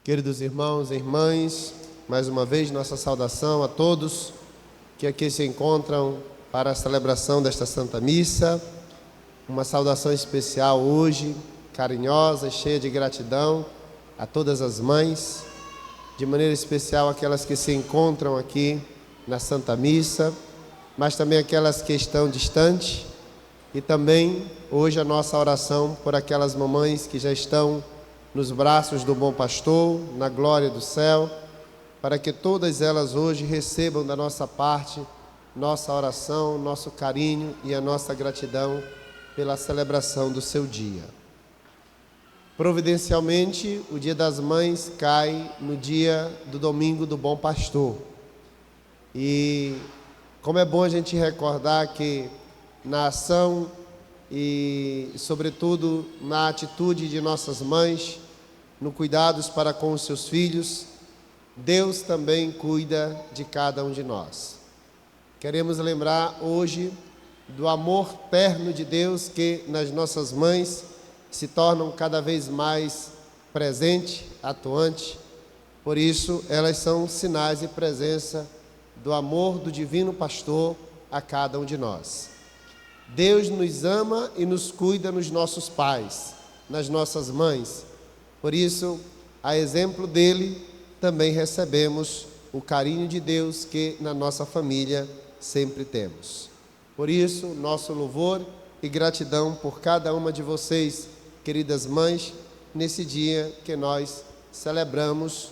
Queridos irmãos e irmãs, mais uma vez nossa saudação a todos que aqui se encontram para a celebração desta Santa Missa. Uma saudação especial hoje, carinhosa e cheia de gratidão a todas as mães, de maneira especial aquelas que se encontram aqui na Santa Missa, mas também aquelas que estão distantes, e também hoje a nossa oração por aquelas mamães que já estão nos braços do bom pastor, na glória do céu, para que todas elas hoje recebam da nossa parte nossa oração, nosso carinho e a nossa gratidão pela celebração do seu dia. Providencialmente, o Dia das Mães cai no dia do domingo do Bom Pastor. E como é bom a gente recordar que na ação e, sobretudo, na atitude de nossas mães, no cuidados para com os seus filhos, Deus também cuida de cada um de nós. Queremos lembrar hoje do amor terno de Deus que nas nossas mães se tornam cada vez mais presente, atuante. Por isso, elas são sinais e presença do amor do Divino Pastor a cada um de nós. Deus nos ama e nos cuida nos nossos pais, nas nossas mães. Por isso, a exemplo dele, também recebemos o carinho de Deus que na nossa família sempre temos. Por isso, nosso louvor e gratidão por cada uma de vocês, queridas mães, nesse dia que nós celebramos,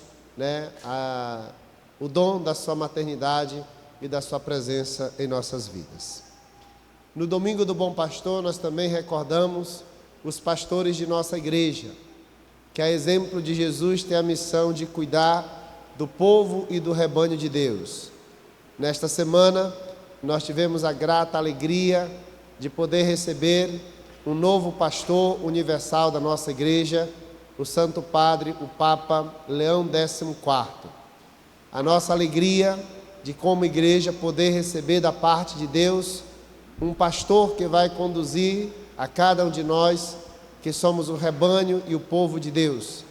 o dom da sua maternidade e da sua presença em nossas vidas. No domingo do Bom Pastor, nós também recordamos os pastores de nossa igreja, que a exemplo de Jesus tem a missão de cuidar do povo e do rebanho de Deus. Nesta semana, nós tivemos a grata alegria de poder receber um novo pastor universal da nossa igreja, o Santo Padre, o Papa Leão XIV. A nossa alegria de, como igreja, poder receber da parte de Deus um pastor que vai conduzir a cada um de nós, que somos o rebanho e o povo de Deus.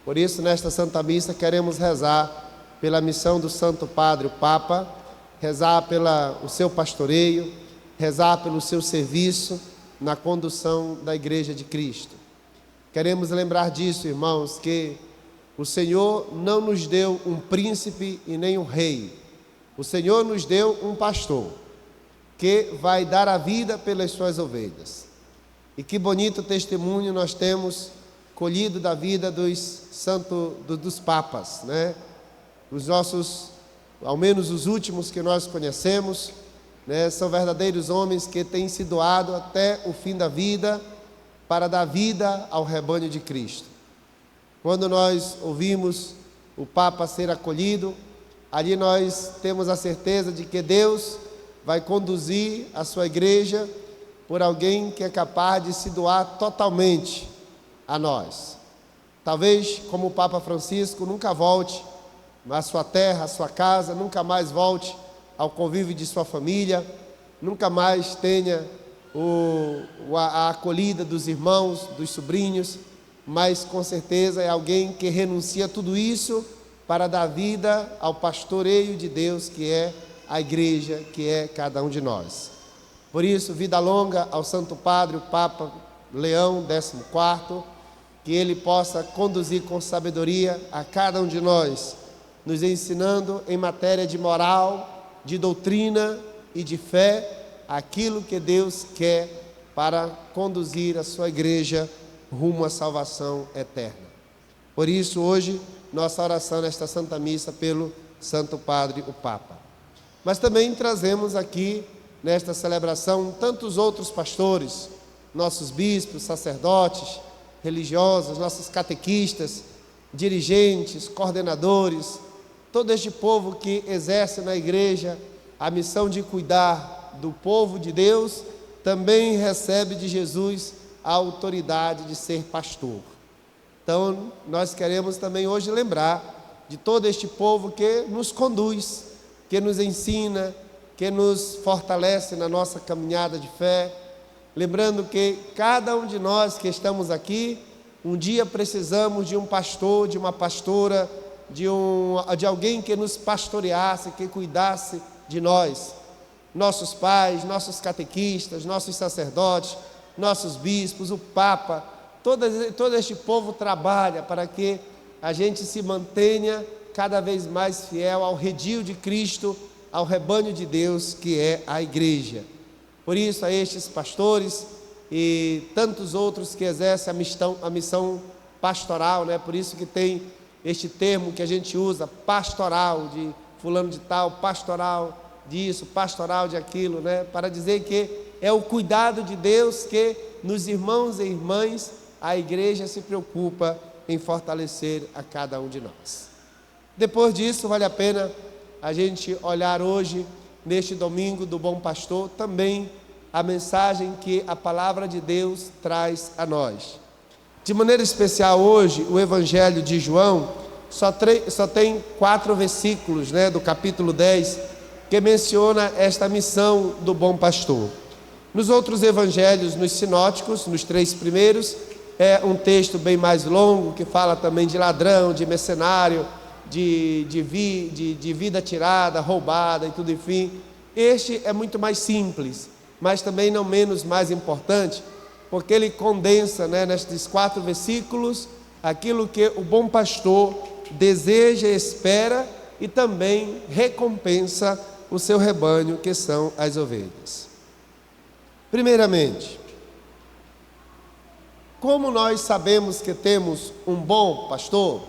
Por isso, nesta Santa Missa, queremos rezar pela missão do Santo Padre, o Papa, rezar pelo seu pastoreio, rezar pelo seu serviço na condução da Igreja de Cristo. Queremos lembrar disso, irmãos, que o Senhor não nos deu um príncipe e nem um rei. O Senhor nos deu um pastor que vai dar a vida pelas suas ovelhas. E que bonito testemunho nós temos colhido da vida dos papas, Os nossos, ao menos os últimos que nós conhecemos, são verdadeiros homens que têm se doado até o fim da vida para dar vida ao rebanho de Cristo. Quando nós ouvimos o Papa ser acolhido, ali nós temos a certeza de que Deus vai conduzir a sua igreja por alguém que é capaz de se doar totalmente a nós. Talvez, como o Papa Francisco, nunca volte à sua terra, à sua casa, nunca mais volte ao convívio de sua família, nunca mais tenha a acolhida dos irmãos, dos sobrinhos, mas com certeza é alguém que renuncia a tudo isso para dar vida ao pastoreio de Deus, que é a igreja, que é cada um de nós. Por isso, vida longa ao Santo Padre, o Papa Leão XIV, que ele possa conduzir com sabedoria a cada um de nós, nos ensinando em matéria de moral, de doutrina e de fé, aquilo que Deus quer para conduzir a sua igreja rumo à salvação eterna. Por isso, hoje, nossa oração nesta Santa Missa pelo Santo Padre, o Papa. Mas também trazemos aqui, nesta celebração, tantos outros pastores, nossos bispos, sacerdotes, religiosos, nossos catequistas, dirigentes, coordenadores, todo este povo que exerce na igreja a missão de cuidar do povo de Deus, também recebe de Jesus a autoridade de ser pastor. Então, nós queremos também hoje lembrar de todo este povo que nos conduz, que nos ensina, que nos fortalece na nossa caminhada de fé, lembrando que cada um de nós que estamos aqui Um dia precisamos de um pastor, de uma pastora, de alguém que nos pastoreasse, que cuidasse de nós. Nossos pais, nossos catequistas, nossos sacerdotes, nossos bispos, o Papa, todo este povo trabalha para que a gente se mantenha cada vez mais fiel ao redil de Cristo, ao rebanho de Deus que é a igreja. Por isso, a estes pastores e tantos outros que exercem a missão pastoral, né? Por isso que tem este termo que a gente usa, pastoral, de fulano de tal, pastoral disso, pastoral de aquilo, né? Para dizer que é o cuidado de Deus que nos irmãos e irmãs a igreja se preocupa em fortalecer a cada um de nós. Depois disso, vale a pena a gente olhar hoje, neste domingo do Bom Pastor, também a mensagem que a palavra de Deus traz a nós. De maneira especial hoje, o Evangelho de João só tem 4 versículos, né, do capítulo 10, que menciona esta missão do Bom Pastor. Nos outros evangelhos, nos sinóticos, nos 3 primeiros, é um texto bem mais longo, que fala também de ladrão, de mercenário, de vida tirada, roubada e tudo, enfim. Este é muito mais simples, mas também não menos mais importante, porque ele condensa, né, nestes 4 versículos, aquilo que o bom pastor deseja, espera e também recompensa o seu rebanho, que são as ovelhas. Primeiramente, como nós sabemos que temos um bom pastor,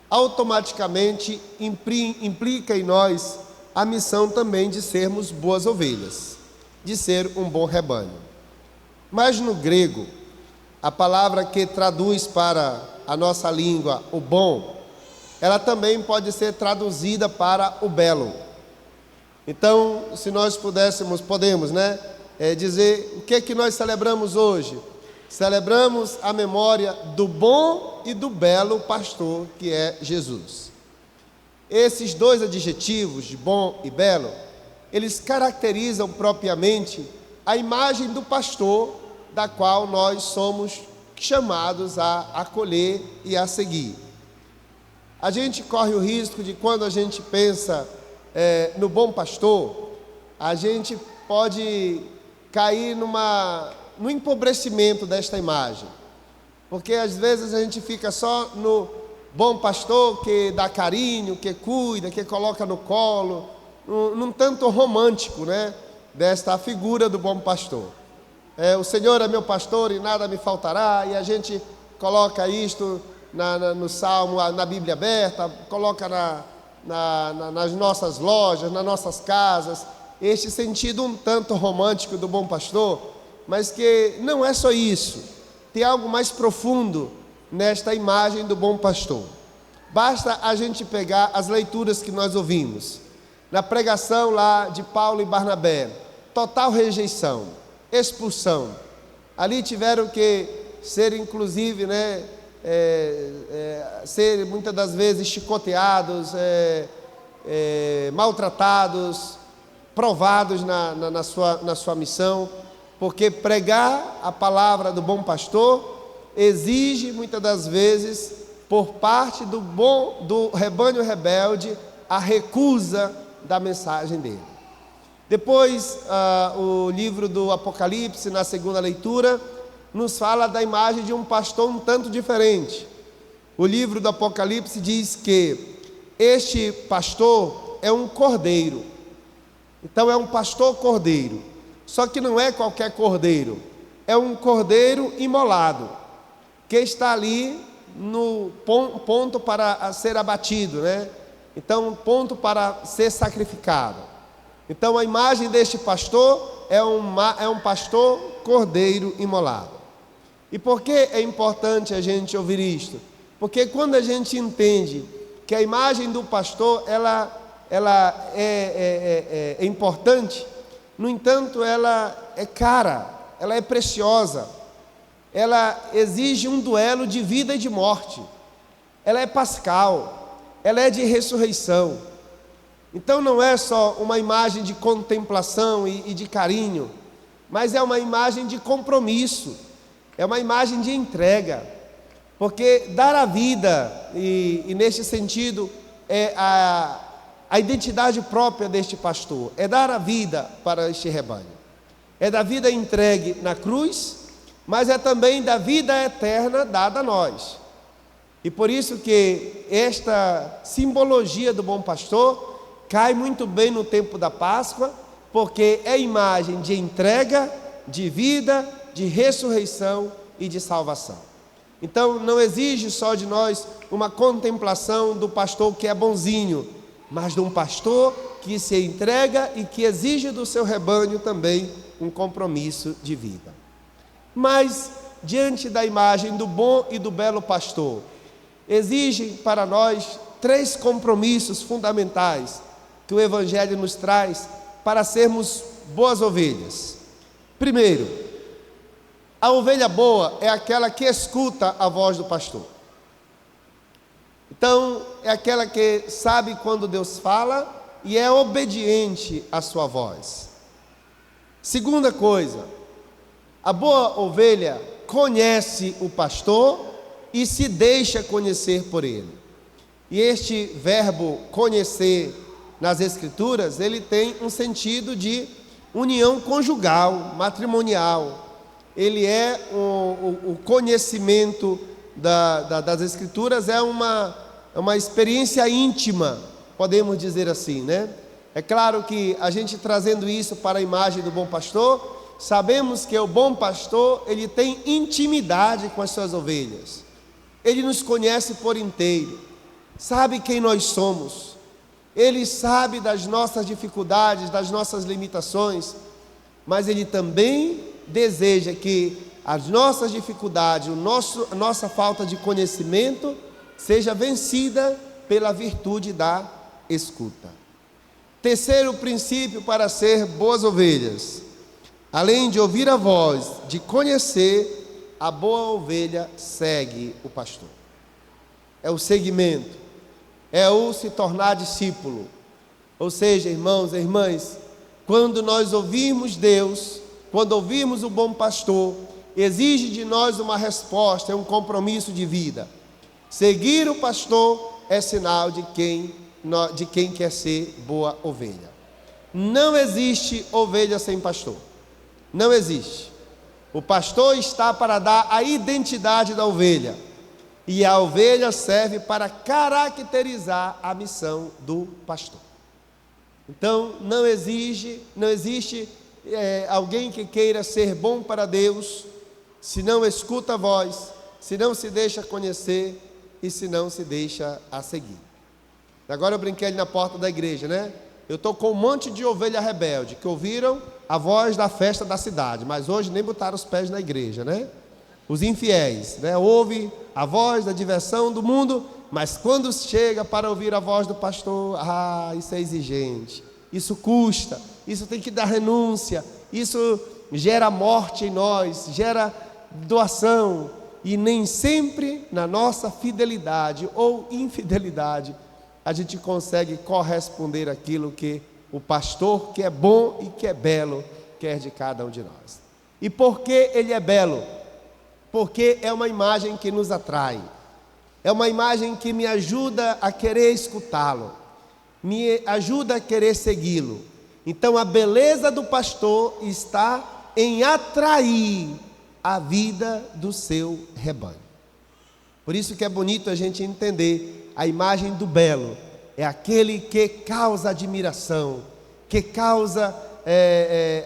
automaticamente implica em nós a missão também de sermos boas ovelhas, de ser um bom rebanho. Mas no grego, a palavra que traduz para a nossa língua o bom, ela também pode ser traduzida para o belo. Então, se nós podemos, né, dizer o que é que nós celebramos hoje? Celebramos a memória do bom e do belo pastor, que é Jesus. Esses 2 adjetivos, de bom e belo, eles caracterizam propriamente a imagem do pastor, da qual nós somos chamados a acolher e a seguir. A gente corre o risco de, quando a gente pensa no bom pastor, a gente pode cair no empobrecimento desta imagem, porque às vezes a gente fica só no bom pastor que dá carinho, que cuida, que coloca no colo, num tanto romântico, né, desta figura do bom pastor. O Senhor é meu pastor e nada me faltará, e a gente coloca isto no Salmo, na Bíblia aberta, coloca nas nossas lojas, nas nossas casas, este sentido um tanto romântico do bom pastor, mas que não é só isso, tem algo mais profundo nesta imagem do bom pastor. Basta a gente pegar as leituras que nós ouvimos, na pregação lá de Paulo e Barnabé, total rejeição, expulsão, ali tiveram que ser, inclusive, né, ser muitas das vezes chicoteados, maltratados, provados na sua missão, porque pregar a palavra do bom pastor exige muitas das vezes, por parte do rebanho rebelde, a recusa da mensagem dele. Depois, o livro do Apocalipse, na segunda leitura, nos fala da imagem de um pastor um tanto diferente. O livro do Apocalipse diz que este pastor é um cordeiro. Então é um pastor cordeiro, só que não é qualquer cordeiro, é um cordeiro imolado, que está ali no ponto para ser abatido, né? Então, ponto para ser sacrificado. Então a imagem deste pastor é um pastor cordeiro imolado. E por que é importante a gente ouvir isto? Porque quando a gente entende que a imagem do pastor ela é importante, no entanto ela é cara, ela é preciosa, ela exige um duelo de vida e de morte, ela é pascal, ela é de ressurreição. Então não é só uma imagem de contemplação e de carinho, mas é uma imagem de compromisso, é uma imagem de entrega, Porque dar a vida, e neste sentido, é a identidade própria deste pastor, é dar a vida para este rebanho. É da vida entregue na cruz, mas é também da vida eterna dada a nós. E por isso que esta simbologia do bom pastor cai muito bem no tempo da Páscoa, porque é imagem de entrega, de vida, de ressurreição e de salvação. Então não exige só de nós uma contemplação do pastor que é bonzinho, mas de um pastor que se entrega e que exige do seu rebanho também um compromisso de vida. Mas diante da imagem do bom e do belo pastor, exige para nós 3 compromissos fundamentais que o Evangelho nos traz para sermos boas ovelhas. Primeiro, a ovelha boa é aquela que escuta a voz do pastor. Então, é aquela que sabe quando Deus fala e é obediente à sua voz. Segunda coisa, a boa ovelha conhece o pastor e se deixa conhecer por ele. E este verbo conhecer nas Escrituras, ele tem um sentido de união conjugal, matrimonial. Ele é o conhecimento das Escrituras, é uma experiência íntima, podemos dizer assim, né? É claro que a gente trazendo isso para a imagem do bom pastor, sabemos que o bom pastor, ele tem intimidade com as suas ovelhas. Ele nos conhece por inteiro, sabe quem nós somos, ele sabe das nossas dificuldades, das nossas limitações, mas ele também deseja que as nossas dificuldades, a nossa falta de conhecimento seja vencida pela virtude da escuta. Terceiro princípio para ser boas ovelhas: além de ouvir a voz, de conhecer, a boa ovelha segue o pastor. É o seguimento, é o se tornar discípulo. Ou seja, irmãos e irmãs, quando nós ouvirmos Deus, quando ouvirmos o bom pastor, exige de nós uma resposta, é um compromisso de vida. Seguir o pastor é sinal de quem quer ser boa ovelha. Não existe ovelha sem pastor. Não existe. O pastor está para dar a identidade da ovelha, e a ovelha serve para caracterizar a missão do pastor. Então não existe alguém que queira ser bom para Deus se não escuta a voz, se não se deixa conhecer e se não se deixa a seguir. Agora eu brinquei ali na porta da igreja, né? Eu estou com um monte de ovelha rebelde que ouviram a voz da festa da cidade, mas hoje nem botaram os pés na igreja, né? Os infiéis, né? Ouve a voz da diversão do mundo, mas quando chega para ouvir a voz do pastor, isso é exigente, isso custa, isso tem que dar renúncia, isso gera morte em nós, gera doação, e nem sempre na nossa fidelidade ou infidelidade a gente consegue corresponder àquilo que o pastor, que é bom e que é belo, quer de cada um de nós. E por que ele é belo? Porque é uma imagem que nos atrai, é uma imagem que me ajuda a querer escutá-lo, me ajuda a querer segui-lo. Então a beleza do pastor está em atrair a vida do seu rebanho. Por isso que é bonito a gente entender a imagem do belo, é aquele que causa admiração, que causa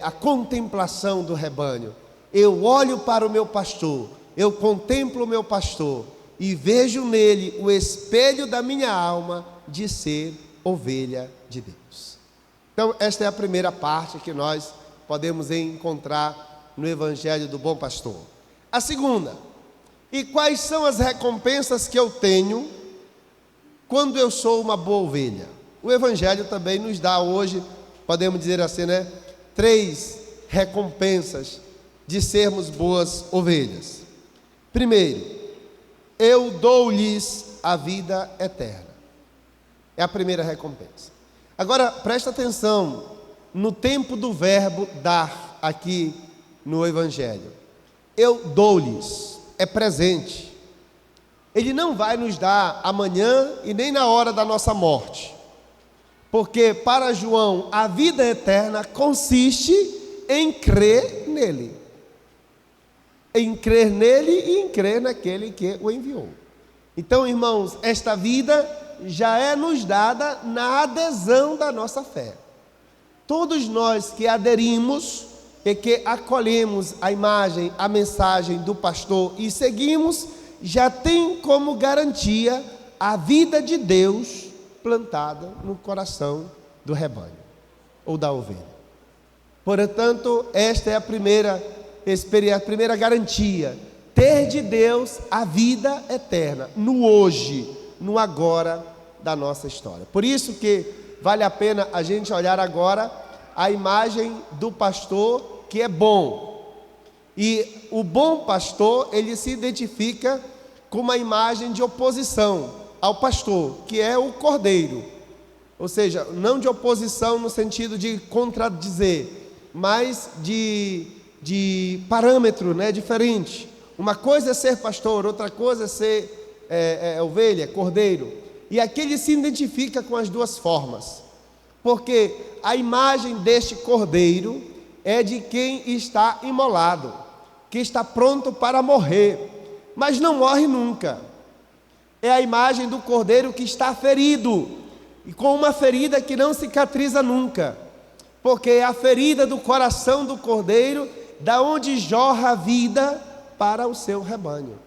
a contemplação do rebanho. Eu olho para o meu pastor, eu contemplo o meu pastor e vejo nele o espelho da minha alma de ser ovelha de Deus. Então esta é a primeira parte que nós podemos encontrar no Evangelho do Bom Pastor. A segunda: e quais são as recompensas que eu tenho quando eu sou uma boa ovelha? O Evangelho também nos dá hoje, podemos dizer assim, né? 3 recompensas de sermos boas ovelhas. Primeiro, eu dou-lhes a vida eterna. É a primeira recompensa. Agora, presta atenção no tempo do verbo dar aqui no Evangelho. Eu dou-lhes, é presente. Ele não vai nos dar amanhã e nem na hora da nossa morte. Porque para João, a vida eterna consiste em crer nele. Em crer nele e em crer naquele que o enviou. Então, irmãos, esta vida já é nos dada na adesão da nossa fé. Todos nós que aderimos e que acolhemos a imagem, a mensagem do pastor e seguimos, já tem como garantia a vida de Deus plantada no coração do rebanho ou da ovelha. Portanto, esta é a primeira garantia, ter de Deus a vida eterna, no hoje, no agora da nossa história. Por isso que vale a pena a gente olhar agora a imagem do pastor que é bom. E o bom pastor, ele se identifica com uma imagem de oposição ao pastor, que é o cordeiro. Ou seja, não de oposição no sentido de contradizer, mas de parâmetro, né, diferente. Uma coisa é ser pastor, outra coisa é ser ovelha, cordeiro. E aqui ele se identifica com as duas formas, porque a imagem deste cordeiro é de quem está imolado, que está pronto para morrer, mas não morre nunca. É a imagem do cordeiro que está ferido, e com uma ferida que não cicatriza nunca, porque é a ferida do coração do cordeiro, da onde jorra a vida para o seu rebanho.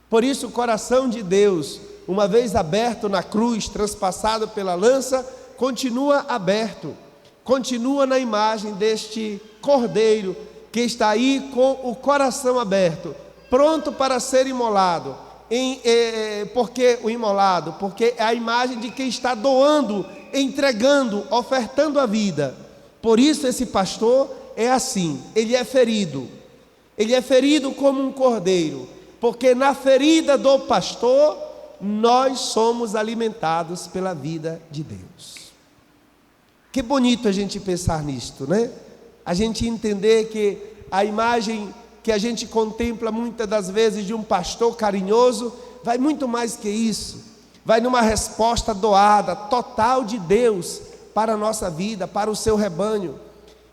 Por isso o coração de Deus, uma vez aberto na cruz, transpassado pela lança, continua aberto, continua na imagem deste cordeiro que está aí com o coração aberto, pronto para ser imolado. Porque é a imagem de quem está doando, entregando, ofertando a vida. Por isso esse pastor é assim, ele é ferido como um cordeiro, porque na ferida do pastor nós somos alimentados pela vida de Deus. Que bonito a gente pensar nisto, né? A gente entender que a imagem que a gente contempla muitas das vezes de um pastor carinhoso, vai muito mais que isso, vai numa resposta doada, total de Deus para a nossa vida, para o seu rebanho.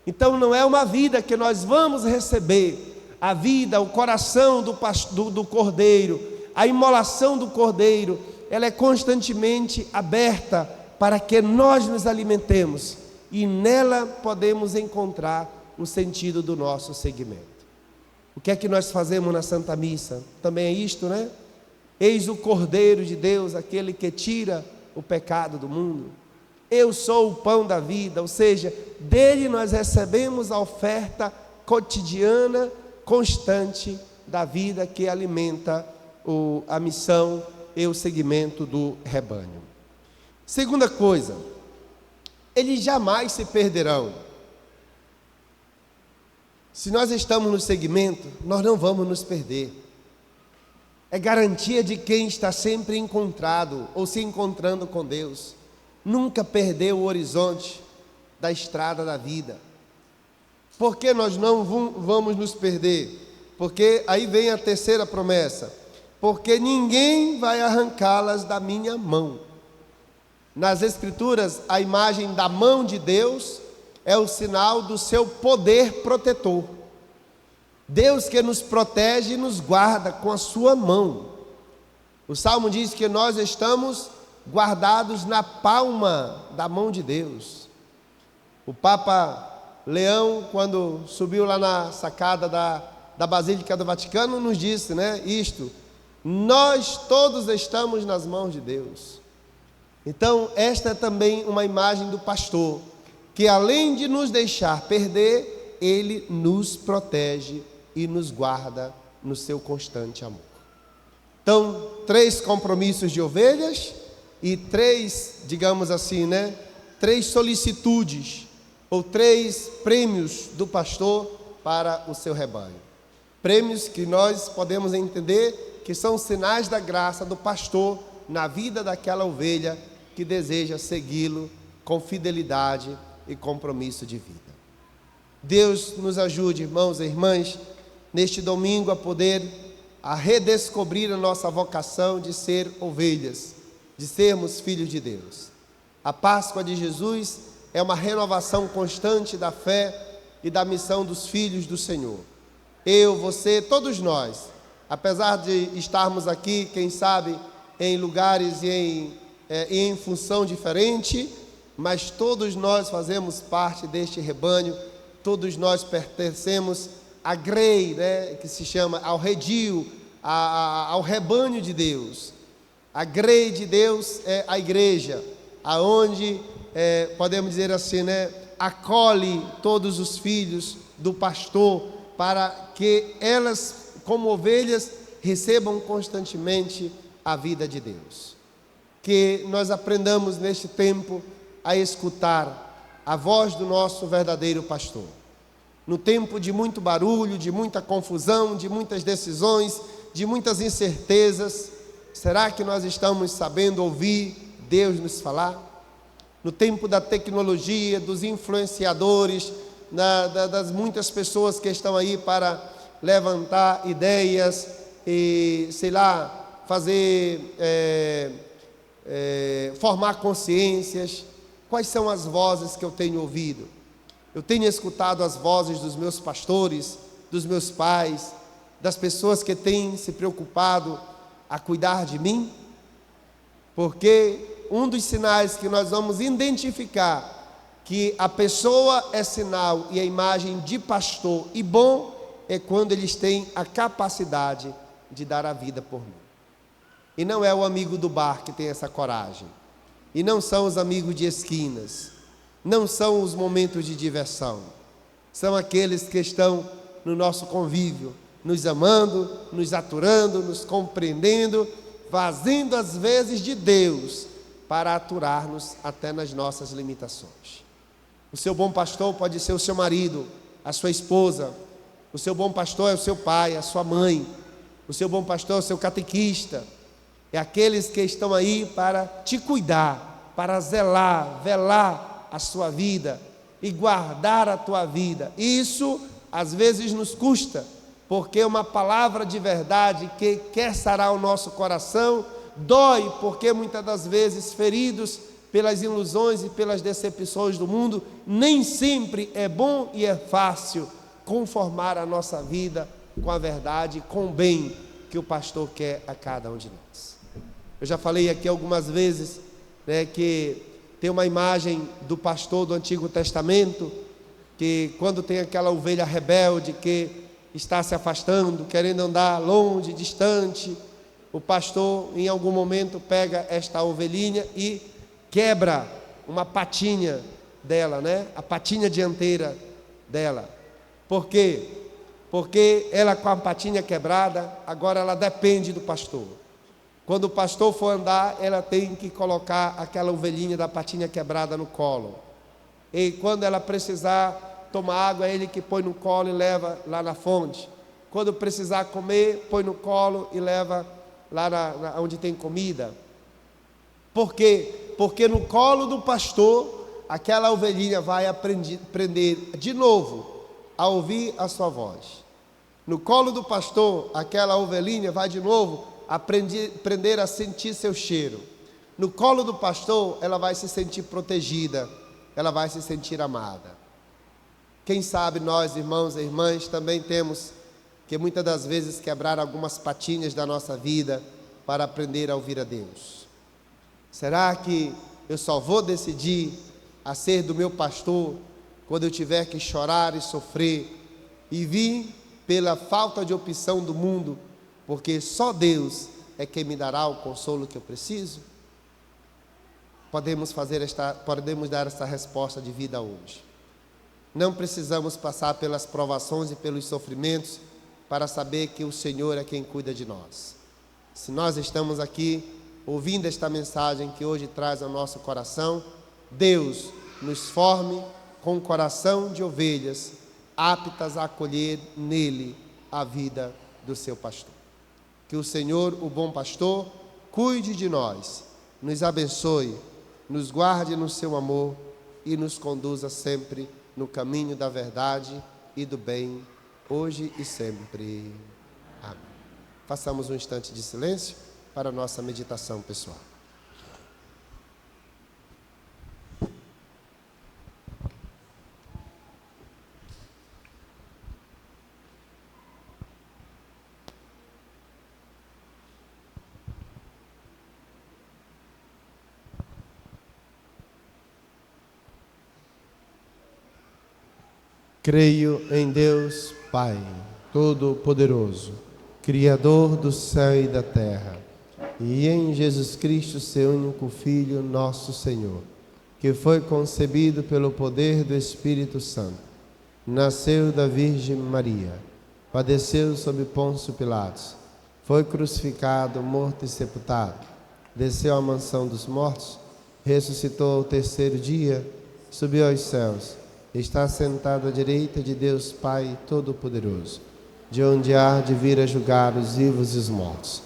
Então não é uma vida que nós vamos receber, a vida, o coração do cordeiro, a imolação do cordeiro, ela é constantemente aberta para que nós nos alimentemos, e nela podemos encontrar o sentido do nosso seguimento. O que é que nós fazemos na Santa Missa? Também é isto, né? Eis o Cordeiro de Deus, aquele que tira o pecado do mundo. Eu sou o pão da vida, ou seja, dele nós recebemos a oferta cotidiana, constante da vida que alimenta a missão e o seguimento do rebanho. Segunda coisa, eles jamais se perderão. Se nós estamos no segmento, nós não vamos nos perder. É garantia de quem está sempre encontrado ou se encontrando com Deus. Nunca perdeu o horizonte da estrada da vida. Por que nós não vamos nos perder? Porque aí vem a terceira promessa. Porque ninguém vai arrancá-las da minha mão. Nas Escrituras, a imagem da mão de Deus é o sinal do seu poder protetor. Deus que nos protege e nos guarda com a sua mão. O Salmo diz que nós estamos guardados na palma da mão de Deus. O Papa Leão, quando subiu lá na sacada da Basílica do Vaticano, nos disse, né, isto: nós todos estamos nas mãos de Deus. Então, esta é também uma imagem do pastor, que além de nos deixar perder, ele nos protege e nos guarda no seu constante amor. Então, 3 compromissos de ovelhas e 3, digamos assim, né, 3 solicitudes ou 3 prêmios do pastor para o seu rebanho. Prêmios que nós podemos entender que são sinais da graça do pastor na vida daquela ovelha que deseja segui-lo com fidelidade e compromisso de vida. Deus nos ajude, irmãos e irmãs, neste domingo a poder a redescobrir a nossa vocação de ser ovelhas, de sermos filhos de Deus. A Páscoa de Jesus é uma renovação constante da fé e da missão dos filhos do Senhor. Eu, você, todos nós, apesar de estarmos aqui, quem sabe, em lugares e em função diferente, mas todos nós fazemos parte deste rebanho, todos nós pertencemos à grei, né, que se chama ao redil, ao rebanho de Deus. A grei de Deus é a igreja, aonde, podemos dizer assim, né, acolhe todos os filhos do pastor, para que elas, como ovelhas, recebam constantemente a vida de Deus. Que nós aprendamos neste tempo a escutar a voz do nosso verdadeiro pastor. No tempo de muito barulho, de muita confusão, de muitas decisões, de muitas incertezas, será que nós estamos sabendo ouvir Deus nos falar? No tempo da tecnologia, dos influenciadores, das muitas pessoas que estão aí para levantar ideias e, sei lá, fazer, formar consciências. Quais são as vozes que eu tenho ouvido? Eu tenho escutado as vozes dos meus pastores, dos meus pais, das pessoas que têm se preocupado a cuidar de mim? Porque um dos sinais que nós vamos identificar que a pessoa é sinal e a imagem de pastor e bom é quando eles têm a capacidade de dar a vida por mim. E não é o amigo do bar que tem essa coragem. E não são os amigos de esquinas. Não são os momentos de diversão. São aqueles que estão no nosso convívio, nos amando, nos aturando, nos compreendendo, fazendo às vezes de Deus para aturar-nos até nas nossas limitações. O seu bom pastor pode ser o seu marido, a sua esposa. O seu bom pastor é o seu pai, a sua mãe. O seu bom pastor é o seu catequista. É aqueles que estão aí para te cuidar, para zelar, velar a sua vida e guardar a tua vida. Isso às vezes nos custa, porque uma palavra de verdade que quer sarar o nosso coração dói, porque muitas das vezes, feridos pelas ilusões e pelas decepções do mundo, nem sempre é bom e é fácil conformar a nossa vida com a verdade, com o bem que o pastor quer a cada um de nós. Eu já falei aqui algumas vezes, né, que tem uma imagem do pastor do Antigo Testamento, que quando tem aquela ovelha rebelde que está se afastando, querendo andar longe, distante, o pastor em algum momento pega esta ovelhinha e quebra uma patinha dela, né? A patinha dianteira dela. Por quê? Porque ela, com a patinha quebrada, agora ela depende do pastor. Quando o pastor for andar, ela tem que colocar aquela ovelhinha da patinha quebrada no colo. E quando ela precisar tomar água, é ele que põe no colo e leva lá na fonte. Quando precisar comer, põe no colo e leva lá onde tem comida. Por quê? Porque no colo do pastor, aquela ovelhinha vai aprender de novo a ouvir a sua voz. No colo do pastor, aquela ovelhinha vai de novo aprender a sentir seu cheiro. No colo do pastor, ela vai se sentir protegida, ela vai se sentir amada. Quem sabe nós, irmãos e irmãs, também temos que muitas das vezes quebrar algumas patinhas da nossa vida para aprender a ouvir a Deus. Será que eu só vou decidir a ser do meu pastor quando eu tiver que chorar e sofrer e vir pela falta de opção do mundo, porque só Deus é quem me dará o consolo que eu preciso? Podemos dar essa resposta de vida hoje. Não precisamos passar pelas provações e pelos sofrimentos para saber que o Senhor é quem cuida de nós. Se nós estamos aqui ouvindo esta mensagem que hoje traz ao nosso coração, Deus nos forme com um coração de ovelhas aptas a acolher nele a vida do seu pastor. Que o Senhor, o bom pastor, cuide de nós, nos abençoe, nos guarde no seu amor e nos conduza sempre no caminho da verdade e do bem, hoje e sempre. Amém. Façamos um instante de silêncio para a nossa meditação pessoal. Creio em Deus, Pai Todo-Poderoso, Criador do céu e da terra, e em Jesus Cristo, seu único Filho, nosso Senhor, que foi concebido pelo poder do Espírito Santo, nasceu da Virgem Maria, padeceu sob Pôncio Pilatos, foi crucificado, morto e sepultado, desceu à mansão dos mortos, ressuscitou ao terceiro dia, subiu aos céus, está sentado à direita de Deus Pai Todo-Poderoso, de onde há de vir a julgar os vivos e os mortos.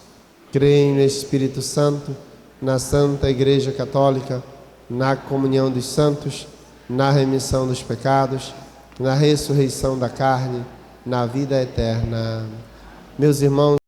Creio no Espírito Santo, na Santa Igreja Católica, na comunhão dos santos, na remissão dos pecados, na ressurreição da carne, na vida eterna. Meus irmãos,